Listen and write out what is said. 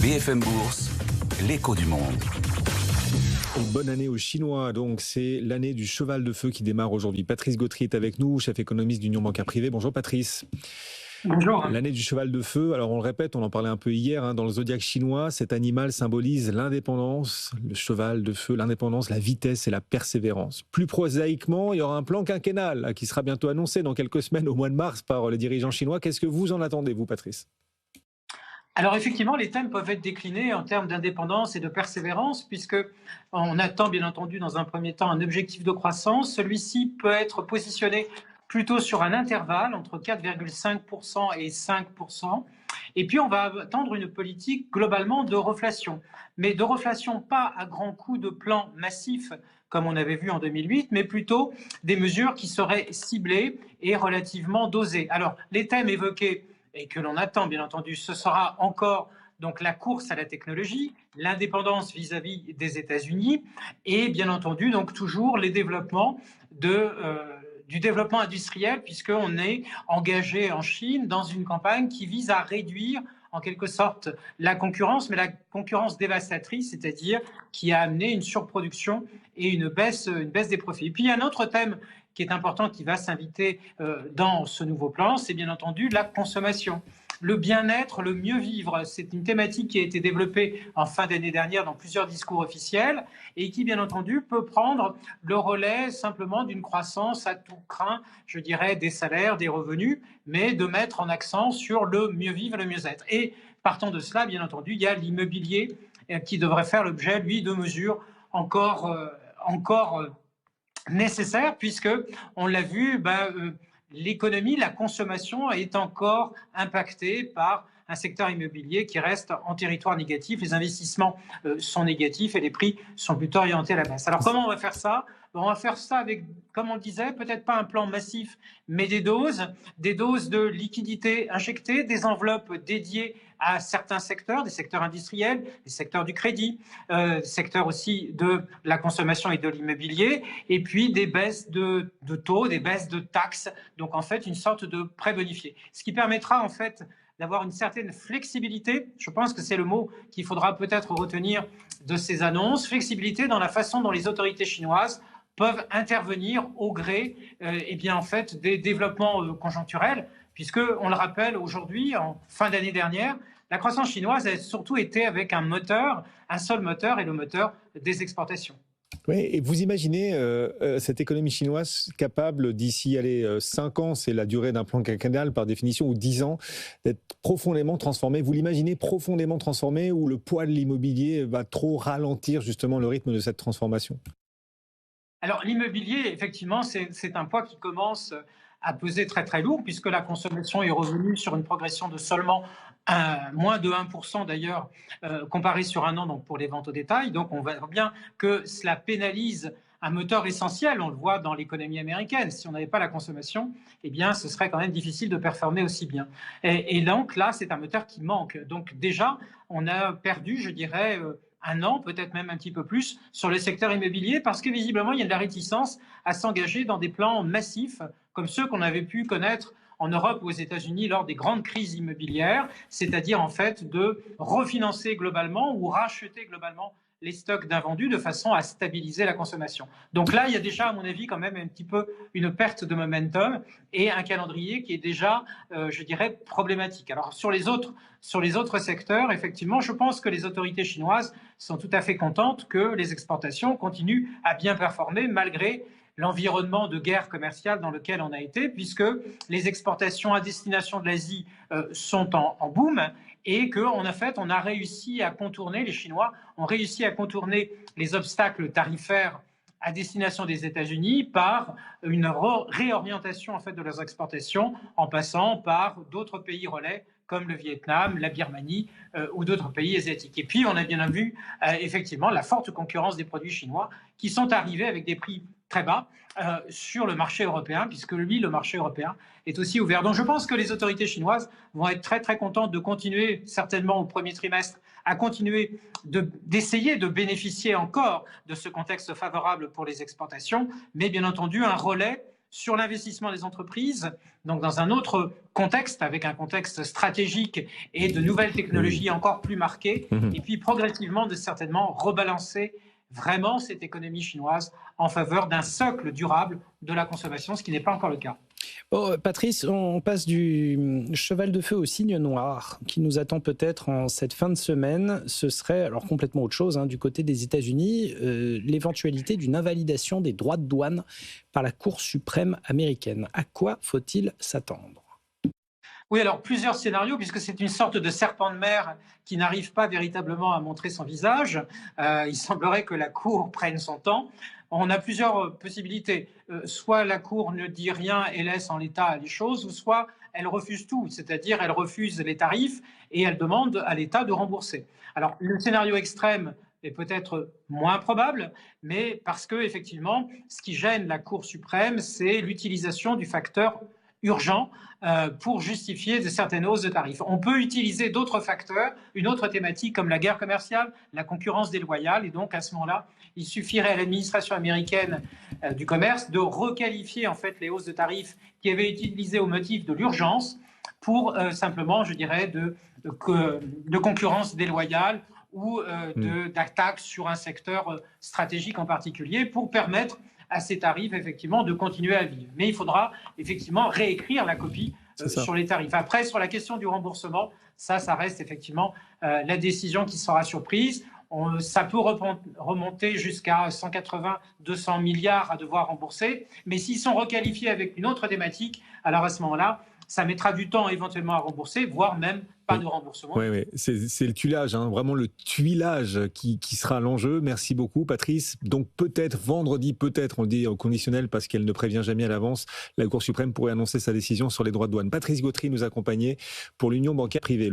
BFM Bourse, l'écho du monde. Et bonne année aux Chinois, donc c'est l'année du cheval de feu qui démarre aujourd'hui. Patrice Gautry est avec nous, chef économiste d'Union Bancaire Privée. Bonjour Patrice. Bonjour. L'année du cheval de feu, alors on le répète, on en parlait un peu hier, dans le zodiaque chinois, cet animal symbolise l'indépendance, le cheval de feu, l'indépendance, la vitesse et la persévérance. Plus prosaïquement, il y aura un plan quinquennal qui sera bientôt annoncé dans quelques semaines au mois de mars par les dirigeants chinois. Qu'est-ce que vous en attendez, vous, Patrice ? Alors effectivement, les thèmes peuvent être déclinés en termes d'indépendance et de persévérance, puisque on attend bien entendu dans un premier temps un objectif de croissance. Celui-ci peut être positionné plutôt sur un intervalle entre 4,5% et 5%. Et puis on va attendre une politique globalement de reflation, mais de reflation pas à grands coups de plans massifs comme on avait vu en 2008, mais plutôt des mesures qui seraient ciblées et relativement dosées. Alors les thèmes évoqués et que l'on attend, bien entendu, ce sera encore donc la course à la technologie, l'indépendance vis-à-vis des États-Unis et bien entendu donc toujours les développements du développement industriel, puisqu'on est engagé en Chine dans une campagne qui vise à réduire en quelque sorte la concurrence, mais la concurrence dévastatrice, c'est-à-dire qui a amené une surproduction et une baisse des profits. Et puis il y a un autre thème qui est important, qui va s'inviter dans ce nouveau plan, c'est bien entendu la consommation. Le bien-être, le mieux vivre, c'est une thématique qui a été développée en fin d'année dernière dans plusieurs discours officiels et qui, bien entendu, peut prendre le relais simplement d'une croissance à tout crin, je dirais, des salaires, des revenus, mais de mettre en accent sur le mieux vivre, le mieux-être. Et partant de cela, bien entendu, il y a l'immobilier qui devrait faire l'objet, lui, de mesures encore nécessaire, puisque on l'a vu, l'économie, la consommation est encore impactée par un secteur immobilier qui reste en territoire négatif. Les investissements sont négatifs et les prix sont plutôt orientés à la baisse. Alors comment on va faire ça ? On va faire ça avec, comme on le disait, peut-être pas un plan massif, mais des doses de liquidités injectées, des enveloppes dédiées à certains secteurs, des secteurs industriels, des secteurs du crédit, secteurs aussi de la consommation et de l'immobilier, et puis des baisses de taux, des baisses de taxes, donc en fait une sorte de prêt bonifié. Ce qui permettra en fait d'avoir une certaine flexibilité, je pense que c'est le mot qu'il faudra peut-être retenir de ces annonces, flexibilité dans la façon dont les autorités chinoises peuvent intervenir au gré en fait, des développements conjoncturels, puisque, on le rappelle aujourd'hui, en fin d'année dernière, la croissance chinoise a surtout été avec un seul moteur, et le moteur des exportations. Oui, et vous imaginez cette économie chinoise capable d'ici 5 ans, c'est la durée d'un plan quinquennal par définition, ou 10 ans, d'être profondément transformée. Vous l'imaginez profondément transformée, où le poids de l'immobilier va trop ralentir justement le rythme de cette transformation ? Alors l'immobilier, effectivement, c'est un poids qui commence à peser très très lourd, puisque la consommation est revenue sur une progression de seulement moins de 1% d'ailleurs, comparé sur un an donc pour les ventes au détail. Donc on voit bien que cela pénalise un moteur essentiel, on le voit dans l'économie américaine. Si on n'avait pas la consommation, eh bien ce serait quand même difficile de performer aussi bien. Et donc là, c'est un moteur qui manque. Donc déjà, on a perdu, je dirais, un an, peut-être même un petit peu plus, sur le secteur immobilier, parce que visiblement, il y a de la réticence à s'engager dans des plans massifs, comme ceux qu'on avait pu connaître en Europe ou aux États-Unis lors des grandes crises immobilières, c'est-à-dire en fait de refinancer globalement ou racheter globalement les stocks d'invendus de façon à stabiliser la consommation. Donc là, il y a déjà, à mon avis, quand même un petit peu une perte de momentum et un calendrier qui est déjà, je dirais, problématique. Alors sur les autres secteurs, effectivement, je pense que les autorités chinoises sont tout à fait contentes que les exportations continuent à bien performer malgré l'environnement de guerre commerciale dans lequel on a été, puisque les exportations à destination de l'Asie sont en boom, et qu'en fait, on a réussi à contourner, les Chinois ont réussi à contourner les obstacles tarifaires à destination des États-Unis par une réorientation en fait de leurs exportations en passant par d'autres pays relais comme le Vietnam, la Birmanie ou d'autres pays asiatiques. Et puis, on a bien vu effectivement la forte concurrence des produits chinois qui sont arrivés avec des prix très bas sur le marché européen, puisque lui, le marché européen, est aussi ouvert. Donc je pense que les autorités chinoises vont être très très contentes de continuer, certainement au premier trimestre, à continuer d'essayer de bénéficier encore de ce contexte favorable pour les exportations, mais bien entendu un relais sur l'investissement des entreprises, donc dans un autre contexte, avec un contexte stratégique et de nouvelles technologies encore plus marquées, et puis progressivement, de certainement rebalancer vraiment cette économie chinoise en faveur d'un socle durable de la consommation, ce qui n'est pas encore le cas. Bon, Patrice, on passe du cheval de feu au cygne noir qui nous attend peut-être en cette fin de semaine. Ce serait alors complètement autre chose du côté des États-Unis, l'éventualité d'une invalidation des droits de douane par la Cour suprême américaine. À quoi faut-il s'attendre ? Oui, alors plusieurs scénarios, puisque c'est une sorte de serpent de mer qui n'arrive pas véritablement à montrer son visage. Il semblerait que la Cour prenne son temps. On a plusieurs possibilités. Soit la Cour ne dit rien et laisse en l'état les choses, ou soit elle refuse tout, c'est-à-dire elle refuse les tarifs et elle demande à l'État de rembourser. Alors le scénario extrême est peut-être moins probable, mais parce que effectivement, ce qui gêne la Cour suprême, c'est l'utilisation du facteur urgent pour justifier de certaines hausses de tarifs. On peut utiliser d'autres facteurs, une autre thématique comme la guerre commerciale, la concurrence déloyale, et donc à ce moment-là, il suffirait à l'administration américaine du commerce de requalifier en fait les hausses de tarifs qui avaient été utilisées au motif de l'urgence pour simplement, je dirais, de concurrence déloyale ou d'attaque sur un secteur stratégique en particulier pour permettre à ces tarifs, effectivement, de continuer à vivre. Mais il faudra, effectivement, réécrire la copie sur les tarifs. Après, sur la question du remboursement, ça reste, effectivement, la décision qui sera surprise. Ça peut remonter jusqu'à 180-200 milliards à devoir rembourser. Mais s'ils sont requalifiés avec une autre thématique, alors à ce moment-là, ça mettra du temps éventuellement à rembourser, voire même pas de remboursement. Oui. C'est le tuilage, vraiment le tuilage qui sera l'enjeu. Merci beaucoup, Patrice. Donc peut-être vendredi, on le dit au conditionnel parce qu'elle ne prévient jamais à l'avance, la Cour suprême pourrait annoncer sa décision sur les droits de douane. Patrice Gautry nous accompagnait pour l'Union bancaire privée.